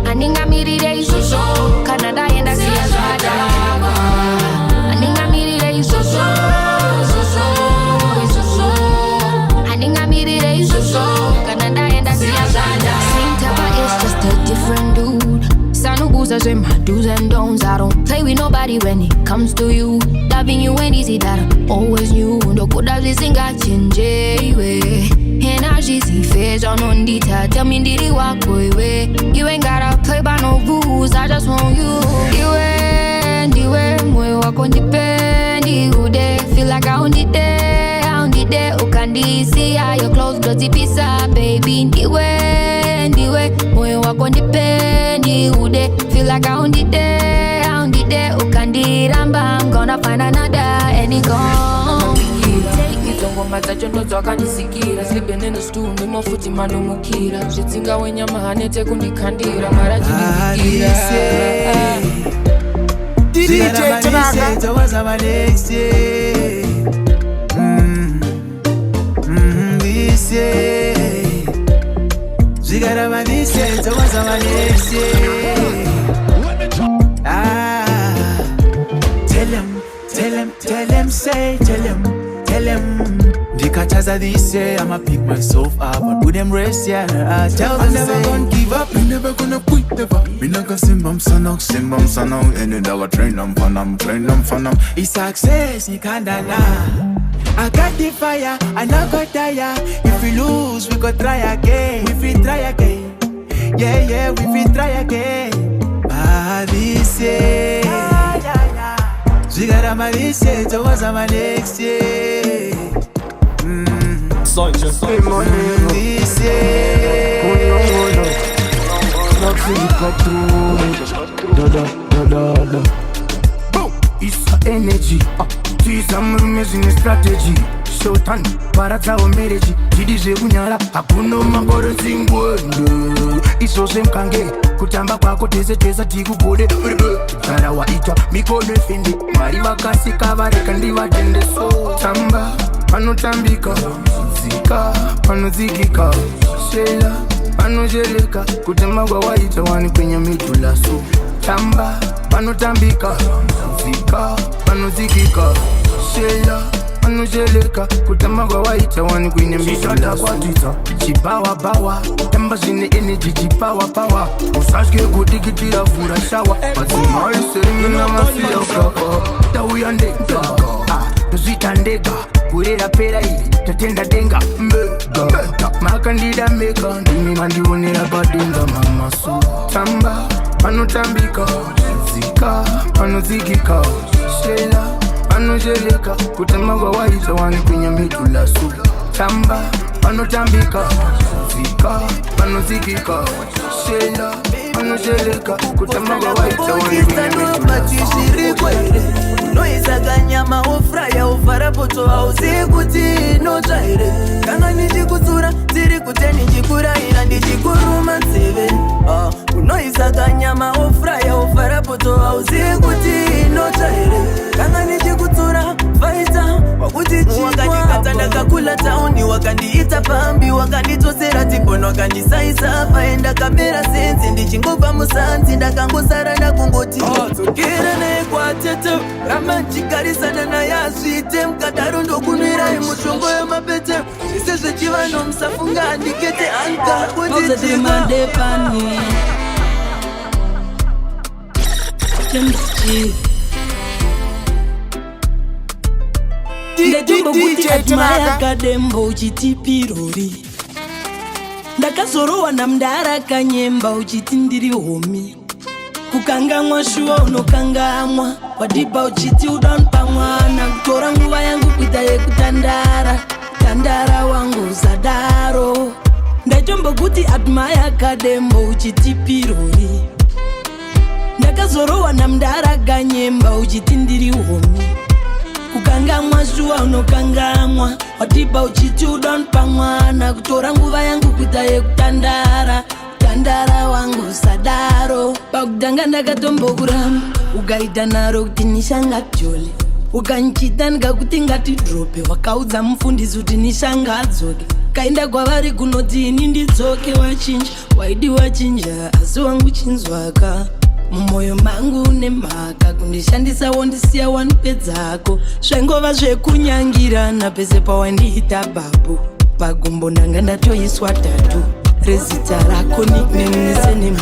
I think I'm ready to show. Canada and I see a Zada. I think I'm ready to show. I think I'm ready to show. Canada and I see a Zada. Same type of it's just a different dude. Sanuguza say my do's and don'ts. I don't play with nobody when it comes to you. Loving you ain't easy, that I always knew. Ndo kuda blizinga chenje iwe. Energy si feja nondita. Tell me ndiri wako iwe. You ain't gotta play by no rules. I just want you. Diwe, moyo wako nipendi ude. Feel like I own it there. Ukandi see how your clothes dirty pisa, baby. Diwe, moyo wako nipendi ude. Feel like I own it there. Ukandi ramba, I'm gonna find another. And it gone. Matacho ndoto akandisikira. Sleeping in the stool, ndimo futi manumukira. Zvitinga wenyama hanete kundikandira. Maraji ndikira. DJ Tanaka Towaza this year Zigara manise Towaza Tell him, say, tell him Dikachaza this year, I'ma pick myself up and put them race, yeah. Tell them never gonna give up, we never gonna quit, never. We not gonna simbam sanok, and then I train them for It's success, you can't deny. I got the fire, I not got tire. If we lose, we go try again. If we try again, yeah, we try again. This year. Zigarama this year, it was my next year. This year. It's energy, this amazing strategy. Showtime, paratsa omereji. Tidizve kunyara, hakuno mangoro zingwendo. Isose mkange, kutamba kwako tese tikugode. Kara waitwa, mikono efende. Mari vakasika vareka ndivatende so. Tamba, panotambika. Zika, panozikika. Shela, panojeleka. Kutamba kwa waita wani kwenye midula so. Tamba, panotambika. Zika, panozikika. Shela, panojeleka. Kutamba kwa waita wani kwenye midula so. Chibawa, tamba zine energy, chibawa. Usashke kutikitira vura shawa. Mazimari serimina mafia ukapa. Tauyandeka, tuzitandeka. Kurera pera hii, tatenda denga. Mbega, makandida meka. Ndimi mandionera padenga mama su. Tamba, panotambika. Zika, panozikika. Shela, panojeleka. Kutamba kwa waita wani kwenye midula su. Tamba, panotambika. Zika, panozikika. Shela, panojeleka. Kutamba kwa waita wani kwenye midula su. Noisaga nyama ufraya ufarapoto hauzikuti nochaire. Kanga nichikutsura tiri kuteni chikura ina ndichikuruma nzeve. Unoisaga nyama ufraya ufarapoto hauzikuti nochaire. Kanga nichikutsura faita wakuti chikwa. Wakandikata ndakakula tauni wakandiita pambi. Wakanditosera tipono wakandisaisa paenda kamera senzi. Ndichingova musanzi ndakangosara ndakungoti tsokera nekwa tete. Ramanjikarisana na yazvite mukadaro ndokunwira imushongo yemapete. Zvese zvechivano musafunga andikete anga kutitima depani. Ndejumbo kuti admire kadembo uchiti pirori. Ndakazorowa namndara kanyemba uchiti ndiri homi. Kukangamwa shuwa unokangamwa. Wadiba uchiti udampa mwana. Kutora nguva yangu kuita yekutandara. Tandara wangu zadaro. Ndajombo kuti admire kadembo uchiti pirori. Ndakazorowa namndara kanyemba uchiti ndiri homi. Kukangamwa shuwa unokangamwa. Wadiba uchiti udampa mwana. Kutora nguva yangu kuita yekutandara. Tandara wangu sadaro. Pakudanga ndakatombo kuramba. Ugaita naro kuti nishanga jole. Ukanchita ndikakuti ngati drope. Wakaudza mufundisi kuti nishanga adzoke. Kaenda kwavari kunoti ini ndidzoke wachinja. Waidi wachinja asi wangu chinzwaka. Mumoyo mangu une mhaka. Kundishandisa wondisiya wanipedzako. Zvengova zvekunyangirana pese pawandiita babu. Pagumbo ndanga ndatoiswa tatu. Rezita rako nickname nisenemu.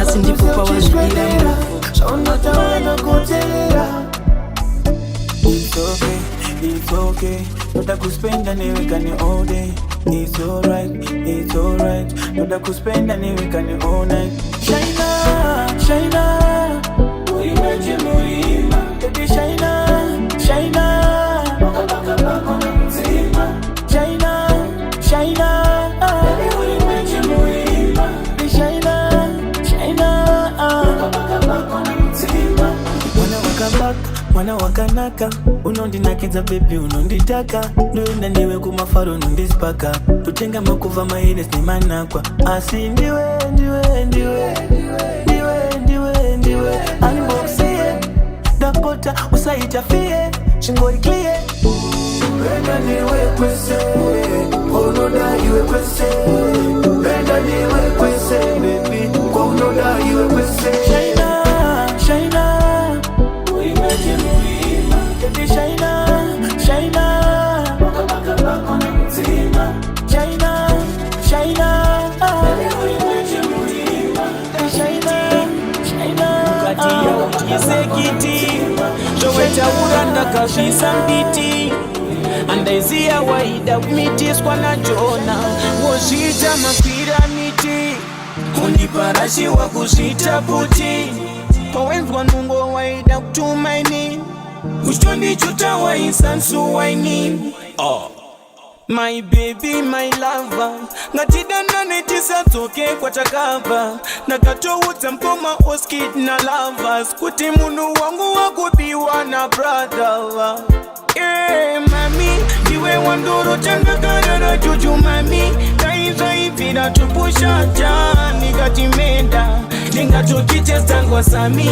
Asi ndipo pawazvidira mrako. It's okay. Noda kuspenda niwekane all day. It's alright. Noda kuspenda niwekane all night. Shaina. Uimeje muima. Baby shaina. Baka mzima. Shaina. Baby uimeje muima. Baby shaina. Baka mzima. Mwana wakanaka. Unondinakidza baby unonditaka. Ndoenda ndiwe kumafaro unondispaka. Tutenga makuva maines ni manakwa. Asi ndiwe. Unboxie Dakota usaitafie Shingori clear. Benda niwe kwese Konoda iwe kwese. Benda niwe kwese baby. Konoda iwe kwese. Shaina uimeje muima. Baby shaina Baka mzima. Shaina baby uimeje muima. Shaina Katia Isekiti Joweta uranda kashisa mbiti. Andaizia waida mitis kwa na jona. Wojita mapiramiti. Kuniparashi wa kushita puti. Powenzwa nungo waida kutumaini. Ushoni chuta wa insansu waini. My baby, my lover. Ngatidana netisa toke kwa takava. Nakato uta mpoma oskid na lovers. Kuti munu wangu wakubiwa na brother. Yeah, mami, iwe wandoro changa karara juju mami. Kaiza ipira tupusha jani katimenda. Ninga chokiche stangwa sami.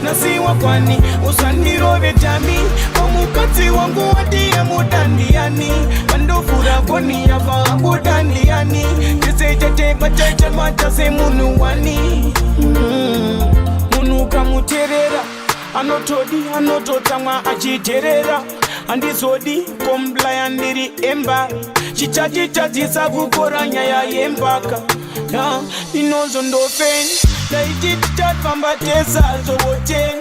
Nasiwa kwani usaniro vetami. Omukati wangu wadia mudandiani. Mandofura koni ya fahamu dandiani. Kise chete bachacha machase munu wani. Munu kamuterera. Anotodi anototama achiterera. Andizodi kombla yandiri emba. Chichachi sakukora nyaya yembaka. Inozo ndofeni. Naiti titatfamba tesa zowote.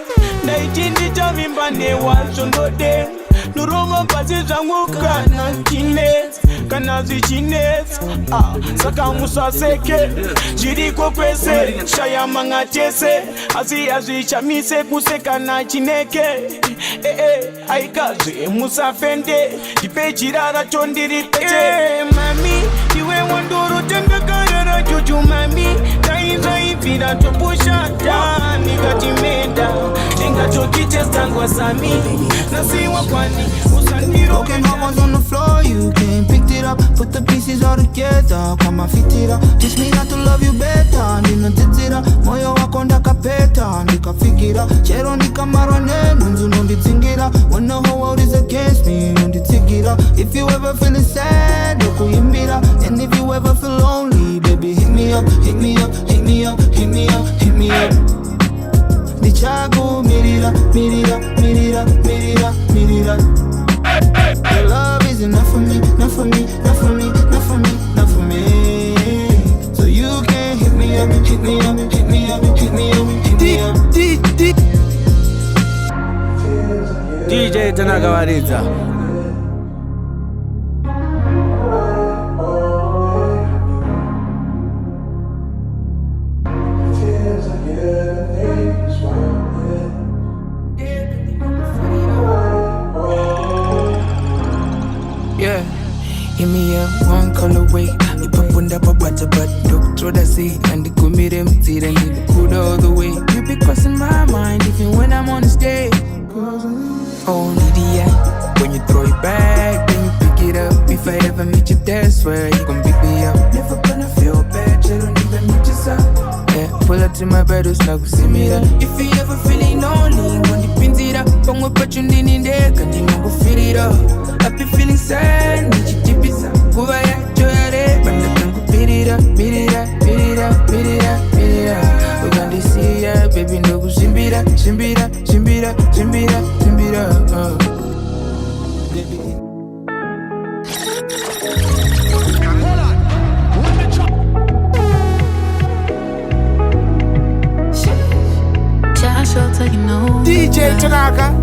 Naiti nditavimba newazo ndode. Nuroma pasi zangu kana chinesi. Kana zichinesi. Saka musaseke. Jiriko kwese. Shaya mangatese. Azi chamise kuseka na chineke. Aikazi musafende. Dipe jirara chondiri pete. Mami, iwe wandoro tenda karara juju mami. Taiza ipira topusha dani katimenda. Ninga chokiche stangwa sami. Nasiwa kwani usaniro. Okay, mama's on the floor, you can pick it up. Put the pieces all together, come and fit it up. Teach me how to love you better, nina titira. Moyo wako ndakapeta, ndikafikira. Chero ndikamarane, nunzu nonditsingira. When the whole world is against me, nonditsikira. If you ever feeling sad, dokuyimbira. And if you ever feel lonely, baby, hit me up, hit me up, hit me up, hit me up, hit me up. Dichago, mirira, mirira, mirira, mirira, mirira. Your love is enough for me, not for me, not for me, not for me, not for me. So you can hit me up, hit me up, hit me up, hit me up, hit me up. DJ Tanagawaridza. Yeah, hit me up, one colorway. You pop on the butter, but look through the sea. And the kumi them see them the good all the way. You be crossing my mind even when I'm on the stage. Oh, Lydia, when you throw it back, then you pick it up. If I ever meet you there, swear you gon' pick me up. Never gonna feel bad, you don't even meet yourself. Yeah, pull up to my bed, it's like see me there. If you ever feeling lonely, when you pin it up, come with what you need in there, can you go fit it up? I be feeling sad, need you keep it up. Go ahead, joy it, but I can go beat it up, beat it up, beat it up, beat it up, beat it up. We're gonna see ya, baby, no go shimbira, shimbira, shimbira, shimbira, shimbira, baby. DJ Tanaka.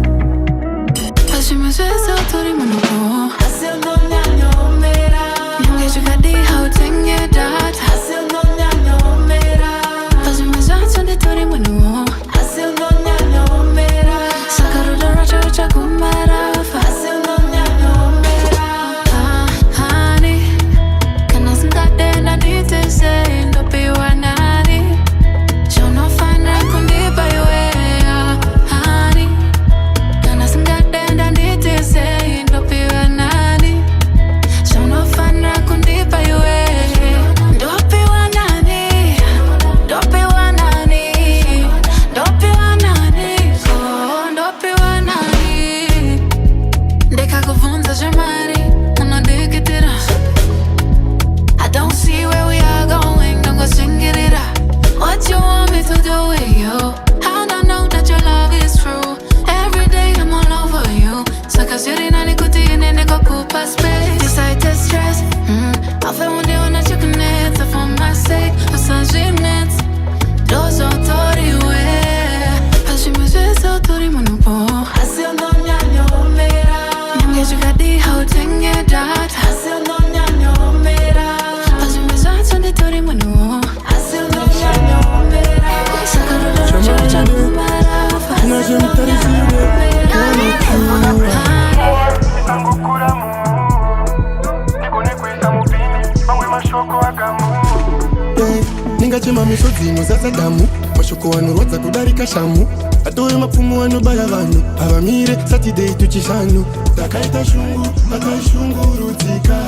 anotadza damu, mashoko anorwadza kudarika shamu, atore mapfumo anobaya vanhu, havamire Saturday tuchishanu. Takaita shungu, vakashungurudzika,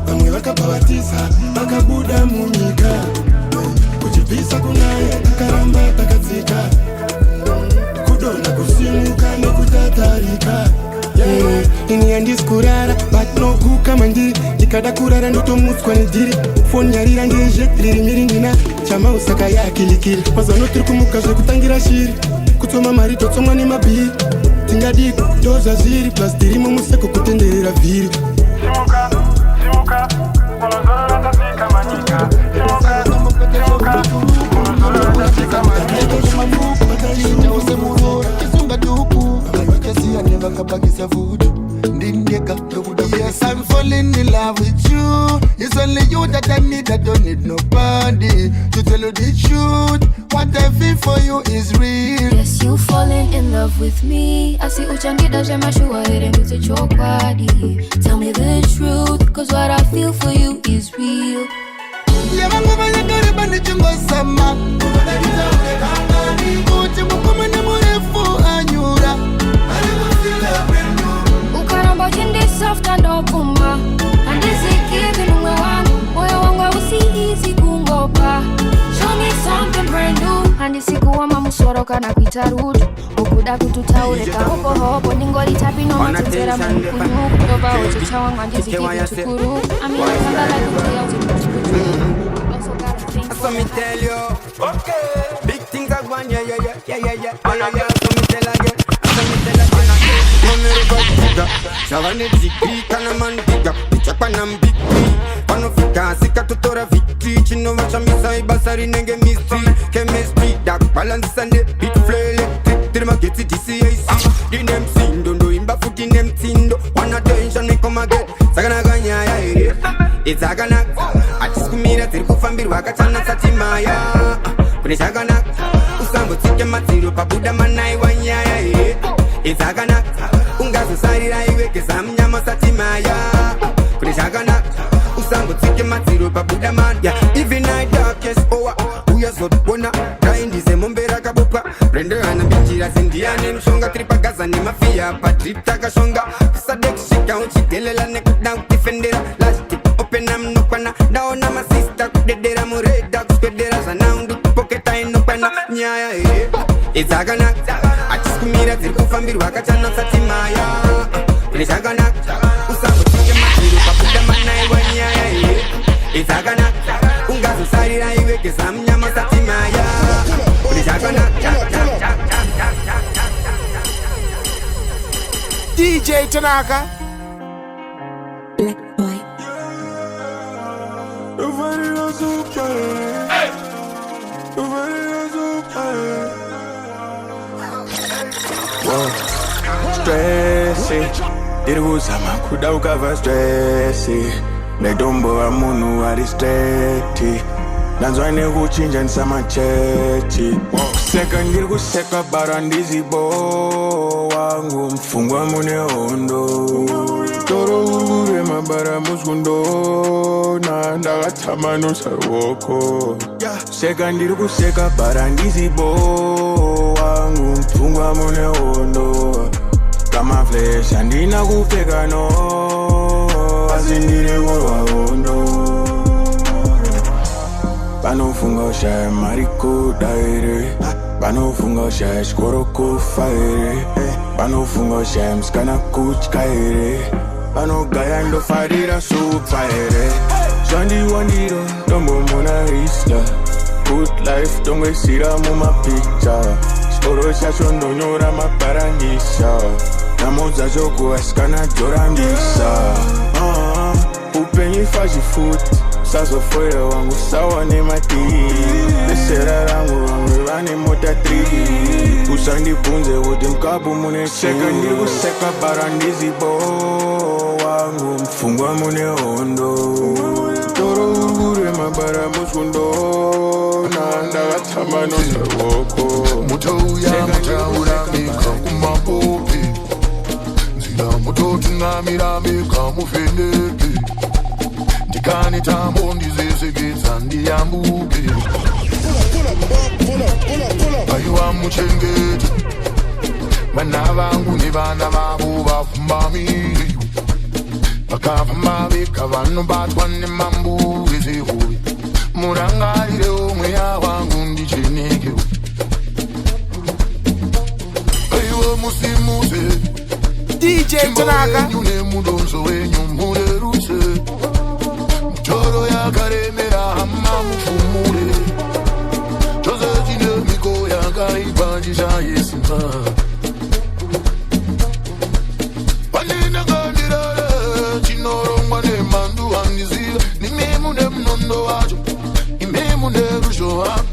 vamwe vakabhavatiza, vakabuda munyika, kuchipisa kunaya, takaramba takadzika, kudonha kusimuka nekutatarika. Ini handisi kurara, but no kuka mandiri, ndikada kurara ndotomutswa nedhiri, foni yarira ndezhe, riri miri ndina, chama usaka yakilikiri, mazano tiri kumuka zvekutangira shiri, kutsoma mari totsomwa nemabhiri, tingadiko ndoza zviri, plus tirimo museko kutenderera vhiri. Simuka, simuka, unozoro randasika manyika, simuka, simuka, unozoro randasika Yes, I'm falling in love with you. It's only you that I need, I don't need nobody. To tell you the truth, what I feel for you is real. Yes, you falling in love with me. I see uchangida jemashua here and it's a chokwadi. Tell me the truth, cause what I feel for you is real. Ukaramba chindi soft and opuma, and this is giving me one. Moyo wangu usihizi kungopa. Show me something brand new. And this is kuwama musoroka na kuita rude. Ukuda kututaureka hopo hopo. Ningoli tapi no matutera mkunyu. Kudoba ocho chawa nganjizi kivi chukuru. Amina kandala kutia uzimuchukuru. So me tell you, okay, big things are going, yeah. So me tell again, Mami ruga, shavane ziki, kana mandiga, bichapa big B. Panofika, sika tutora victory, chino vacha misai basari nenge mystery, chemistry, dark balance and the beat flow electric, till my get it DCAC. The name sindo, imba futi name tindo, one attention me come again, sagana ganya ya it's agana, atiskumira tiri kufambiri wakachana satimaya, kune shagana, usambo tike matiro pabuda manai wanyaya, it's agana, ungazo sarira iweke zamnyama satimaya, kune shagana, usambo tike matiro pabuda man, yeah, even night darkest hour, uya zodbona, kaindize mombera kabupa, render ana bichira zindiane mshonga tripagaza ni mafia, patrip takashonga, sadek shika uchitelela nekdown defendera, last open am no pana, down am a sister, kudedera mureda, kuspedera zanandu, pocket I no pana, nyaya it's agana, atiskumira tiri kufambiri wakachana satimaya, kune shagana, usambo tike matiro pabuda manai wanyaya it's agana, ungazo sarira iweke zamnyama satimaya, kune shagana, DJ Tanaka. Stressy, diri kuzama kuda ukava stressy, nedombo wa munhu ari straighti, nanzwa nekuchinja ndisamachechi, kuseka ndiri kuseka bara ndizibo wangu mfungwa mune hondo, toro ure mabara muskundo na ndakatama nosarwoko, seka ndiri kuseka bara ndizibo wangu mfungwa mune hondo, kama flesh andina kupfeka no asi ndiri kurwa hondo, panofunga ushaya mari kuda here, panofunga ushaya chikoro kufa here, panofunga ushaya musikana kutya here, panogaya ndofarira supa here, zvandiwandiro ndombomona risla, good life tongoisira mumapicture, chikoro chacho ndonyora maparangisa, nhamo dzacho kuvasikana dzorambisa, upenyu fachifuti sazofoira wangu sawa nematiri, besera rangu vamwe vane mota 3, usandibvunze kuti mukapu mune seka ndiri kuseka bara ndizibo wangu mfungwa mune hondo, toro ure mabara muskundo na ndakatama nosarwoko, mutouya mutauramika kumapopi, nzira mutotunamiramika mufendeke, ndikane tambo ndizezegedza ndiyambuke, aiwa muchengete vana vangu nevana vavo vafumamiri vakafamba vega vanobatwa nemambure zehovi murangarire mweya wangu ndichenekewo aiwa musimuze DJ Tanaka nemudonzo wenyu mureruse mutoro yakaremera hama mufumure chose chine miko yakaipa chichayesimba panina kandirare chinorongwa nemandu handiziva nimemu nemunondo wacho imemu nerusho wako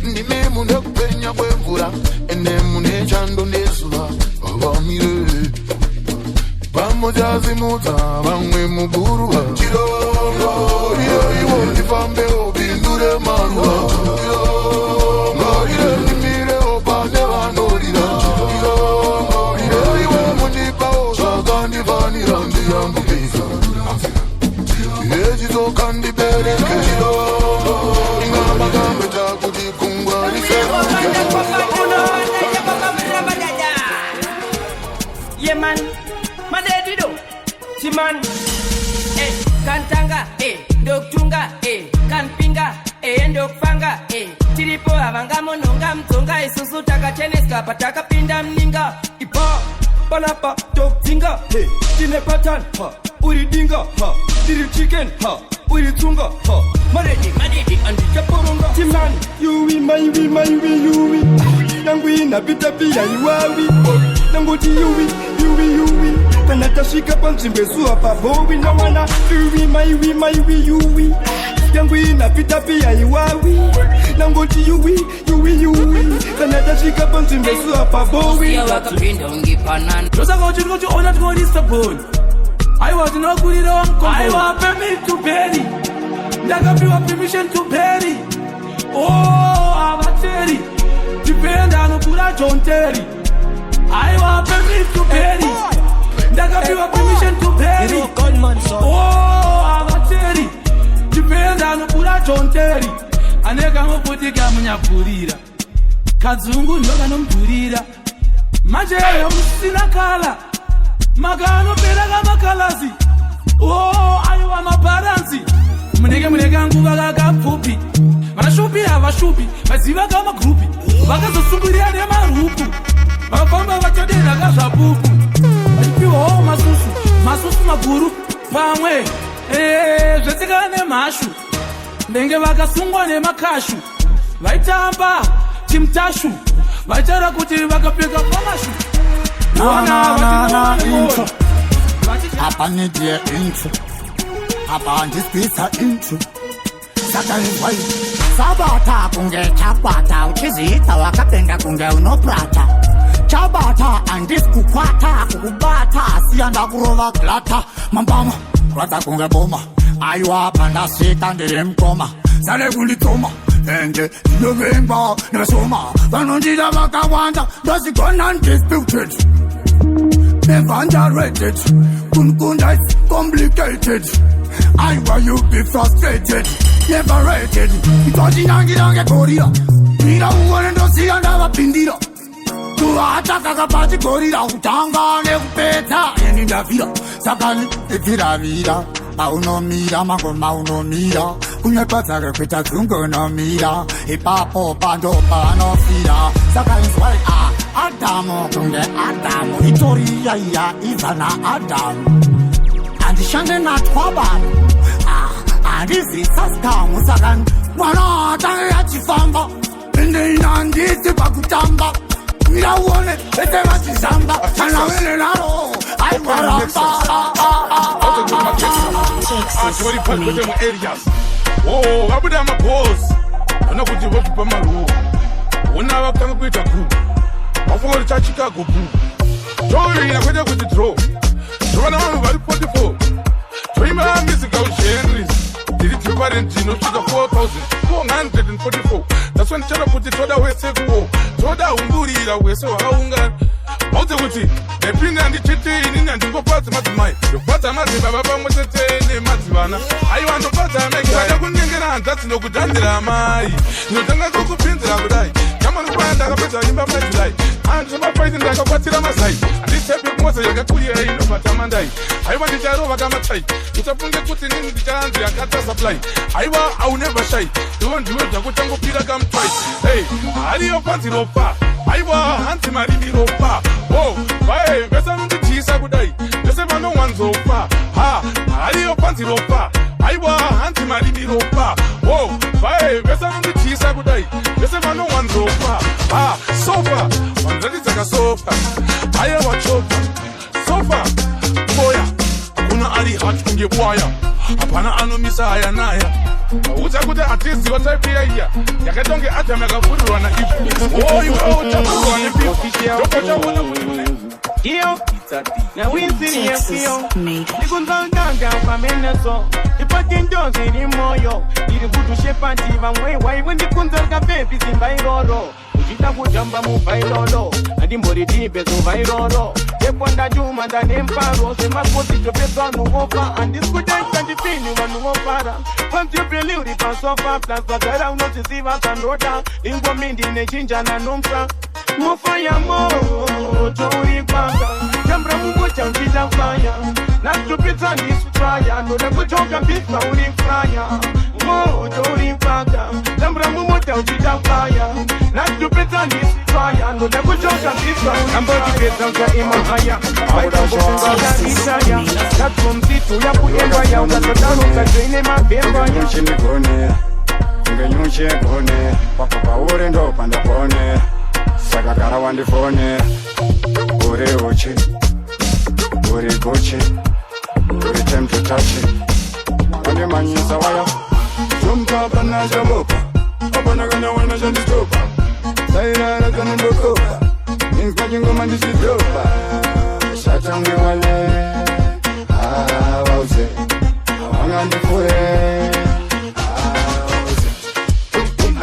ndimemu nekupenya kwemvura enemu nechando nezuva vavamire vamojazimudza vamwe muguruva chirongo iyoiwo ndifambe ubindure maruva chirongo ire ndimirewo pane vanorira chirongo iyoiwo mundipawo zvakandifanira ndiyambukika yechizokandibereke chirongo ingamakambeta kuti Yeman, Madedido, Timan, Kantanga, Doktunga, Kanpinga, Ndokpanga, Tiripo, Avangamo, Nongam, Tonga, Isusu, Takacheneska, Pataka, Pindam, Ninga, Ipo, Palapa, Doktinga, Tinepatan, Uridinga, Tiri Chicken, Uritunga, Madedi, and the Japoronga, Timan, you Nangwina, Pitapia, you Nangoti yuwi Kanatashika panzimbezu apabowi na wana yuwi Yangwina pitapia iwawi Nangoti yuwi Kanatashika panzimbezu apabowi wakapinda ungipanana Rosa gochi ona tukoni saponi Aiwa tunakulira wanko Aiwa permit to bury Ndakapiwa permission to bury Oh avateri Tipenda nukula chonteri I want permission to bury. Ndakapiwa permission to bury. Oh, avateri. Tipenda nokula chonteri. Aneka ngoputika munyapurira. Kazungu ndoka nompurira. Majeyo musina kala. Magano pera kama kalazi. Oh, aiwa mabaransi. Munege nguva kakapfupi. Vanashupi havashupi. Vaziva kama grupi. Vakazosungurira nemarupu. Vafamba vachadera kazvapupu vachipiwawo masusu maguru pamwe zvetikana nemhashu ndenge vakasungwa nemakashu vaitamba chimutashu vaitaura kuti vakapfeka pamashu intro hapanidiye intro hapa handisipisa intro saka izwai sabata kunge chakwata uchiziita wakapenga kunge unoprata Chabata andis kukwata kukubata siyanda kurova glata mambama kwata kunge boma aiwa panda sita ndiri mkoma sale kunditoma ende ndovemba nevasoma vanondida vakawanda ndozigona undisputed never underrated kunkunda is complicated aiwa you be frustrated never rated itotinyangirange gorira ira uone ndosiyanda vapindira Kuhata kakapati gorira utanga nekupeta Yendi ndavira Sakani ipfiravira Maunomira mangoma unomira Kunyepata kekwita zungu unomira Ipapo pando panofira Sakani zwari Adamu kunge Adamu Itoriya iya izana Adamu Andishande natwabanu Andizisasikamu Sakani Mwana atange yachifamba Inde inandisi pakutamba Mira uone, ete vachizamba Chana wele naro Ay maramba Chori pali kote mu areas Oh, wabuda ma boss Wana kuti watu pa maru Wana wakanga kuita group Mafungo cha Chicago group Chori inakwenda kuti draw Chwana wanu wali 44 Freeman musical genres Did it parent no chica 4,444 That's when chala kuti toda wese kuo Toda umburira wese waunga Mauze kuti epinda ndichiti inini ndingopatsa madzimai ndopatsa madzibaba pamwechete nemadzivana aiwa ndopatsa meki vada kunengera hanzatsi nokudhandira amai ndotanga kukupinzira kudai kamanikuaya ndakapedza nyimba muna julai andizvemafaiti ndakakwatira mazai handitepi kumodza yakakuya inobata mandai aiwa ndicharova kamatsai usafunge kuti nini ndichaanzi yakata supply aiwa aunevashai iwo ndiwe zvakutangopira kamutwai hey hariyo panzi ropa aiwa hanzi marini ropa oh vai vese vanonditiisa kudai vese vanowanzopa ha hariyo panzi ropa aiwa hanzi marini ropa oh vai vese vanonditiisa kudai vese vanowanzopa ha sofa vanzatidzaka sofa aiwa chopa sofa boya hakuna ari hati kunge bwaya hapana anomisa haya naya uta kuti hatiziwa taipiya iya yakatonge adam yakafurirwa na ifu oiwa utafurirwa nepifu tokotaona Yo, now we see yo. Nikunzanga pamenezo. Ipati ndozi ni moyo. Ili kutu shepati vamwe when nikunzanga baby simbairoro. Ujita kujamba mubairoro. Adi mbori dibe zubairoro. Yeponda juma ndani mparo. Sema koti jopezo nuofa. And this good dance and the feeling wa nuofara. Come to preliuri pansofa. Plans wagara unotisiva sanroda. Lingwa mindi nechinja na numsa. Mofaya mo, tori kwanga. Jambra mungo chanchita fire. Not to pretend this fire. No the kuchoka bitwa uli fire. Mo, tori kwanga. Jambra mungo chanchita fire. Not to pretend this fire. No the kuchoka bitwa uli fire. Amboti petanga ima haya. Waita kufunga itaya. That from situ ya kuemba ya. Utatotano kajene mabemba ya. Nyuchi nikone, nyuchi kone. Wakapa ure ndo panda pone. Saka kara wandifone. Uri uchi, uri guchi, uri time to touch it. Wandi manyisa waya. Jumka apana jamoka, apana kanya wana jandistopa. Sairara kani ndokopa, inska jingo mandisidopa. Shatangi wale, wauze, wanga ndifure.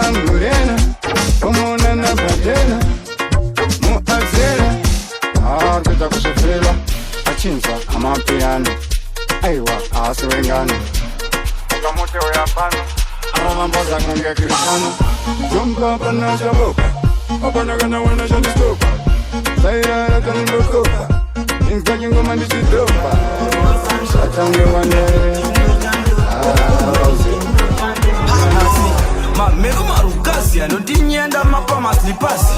Angurena, omona na badena. Muazera, arkuta kusufrila. Achinza, amapiano. Aiwa, aswengano. Kamote oyapano. Aramamboza kunge krishano. Jumpa apana jaboka. Apana gana wana jandistopa. Sairara kanindokopa. Inka jingo mandisidopa. Shatange wane. Mamero marukazi anodinyenda mapa maslipasi.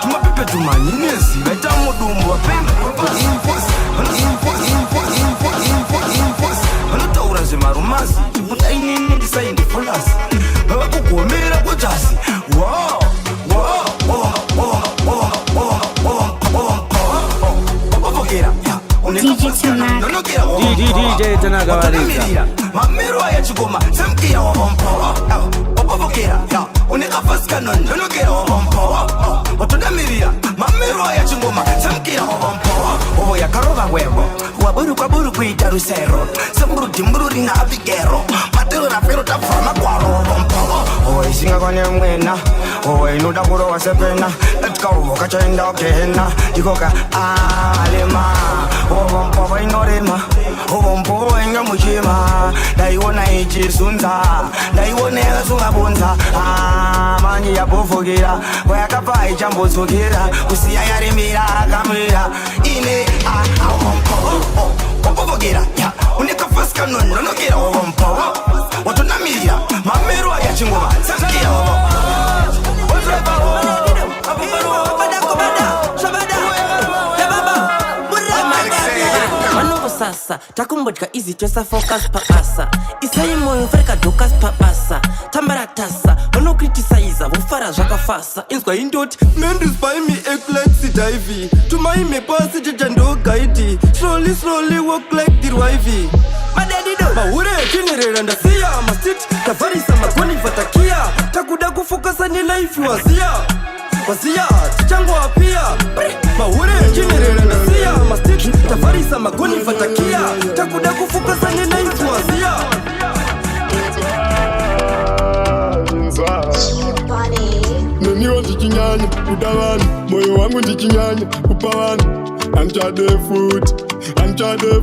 Tumapipe tumaninezi vaita mudumbu wapembe. Vanotaura zvemarumazi kuti inini ndisaindi folasi. Vava kugomera kutasi. DJ Tanaka Warisa. Mamero ayachigoma semkia wampawa. Opavokera, unekafasika nondonokera wampawa. Watodamiria, mamero ayachigoma semkia wampawa. Ovo yakarova wevo, waburu kwa buru kuita rusero. Sembrudi mbrudi na abigero. Matero na fero tafama kwa wampawa. Ovo isinga kwenye mwena, ovo inuda kuro wasepena. Letka ovo kachaenda okehena. Jikoka alema, ovo mpawa inorema. Ovo mpawa inga mujima. Daiwona ichisunza, daiwona yakasungabunza. Manje yabovogera, wayakapa ichambozogera. Usiya yarimira akamira. Ine wapavogera, unekafasika nonokera wampawa. Watonamiria, mamero ayachingova semkia sasa takumbotka izi twesa focus pa asa isayi moyo freka dokas pa basa tambara tasa ono criticize vufara zvakafasa inzwa indoti mendus by me eclectic dive to my me pass jando guide slowly walk like the wifey Madedido mahure generera ndasiya mastit tafarisa magoni fatakia takuda kufocus ni life wazia chango apia mahure generera ndasiya mastit tafarisa magoni fatakia takuda kufocus ni life wazia Neniwa ndichinyanya, udawani, moyo wangu ndichinyanya, upawani anchade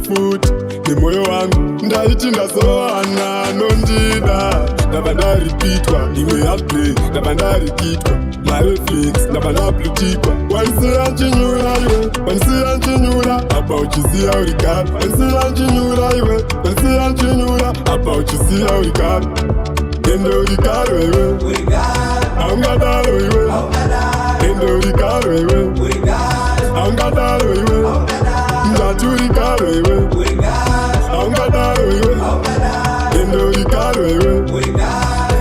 foot ni moyo wangu ndaiti ndasowana nondida ndabanda repeatwa imwe upgrade ndabanda repeatwa my reflex ndabanda plutikwa wansi anchinyura iwe wansi anchinyura about you see how it got wansi anchinyura iwe wansi anchinyura about you see how it got endo rikaro iwe aungadaro iwe endo rikaro iwe aungadaro iwe ndaturikaro iwe aungadaro iwe endo rikaro iwe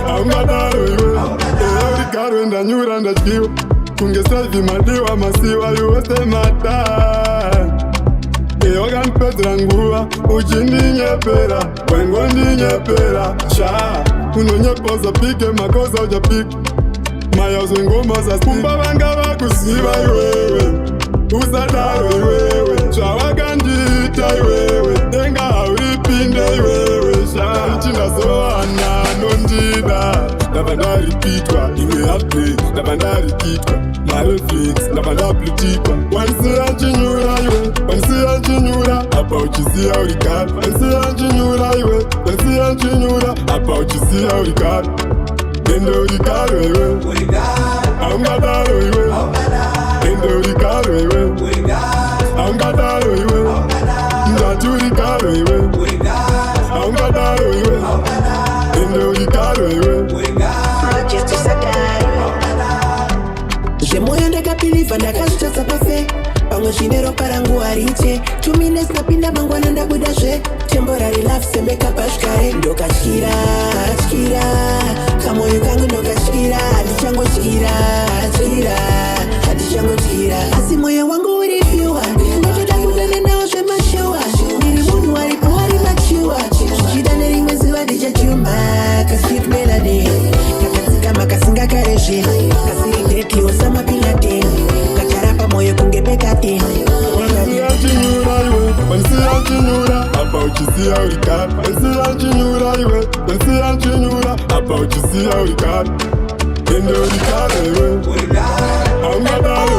aungadaro iwe endo rikaro ndanyura ndachiwa kungesevi madiwa masiwa yuwese mata wakanipedzera nguva uchindinyepera wengondinyepera sha unonyepoza pike makosa uchapika mayazo ngoma zakumba vanga vakuziva iwewe usadaro iwewe zvawakandita iwewe denga hauripinde iwewe sha ichindazowana nondida ndabva ndaripitwa imwe upgrade ndabva ndaripitwa mareflex ndabva ndaplutikwa wansi anchinyura iwe wansi anchinyura about you see how it got wansi anchinyura iwe wansi anchinyura about you see how it got endo rikaro iwe aungadaro iwe endo rikaro iwe aungadaro iwe ndaturikaro iwe aungadaro iwe endo rikaro iwe zvemoyo ndakapiliva ndakazvitasa pafe pamwe zvinero parangu hariche 2 minutes napinda mangwana ndabudazve temporary love sembekapashkare ndokatyira kamoyo kangu ndokatyira handichangotyira asi moyo wangu uri pyuwa ndotoda kudana nawo zvemashuwa ndiri munhu waripo wari machuwa zvichida nerimwe zuva ndichachuma kasweet melody kakatsikama kasingakarezve kasirindetiwo samapilate kakarapa moyo kunge pekate about you see how it got wansi anchinyura iwe wansi anchinyura about you see how it got endo rikaro iwe aungadaro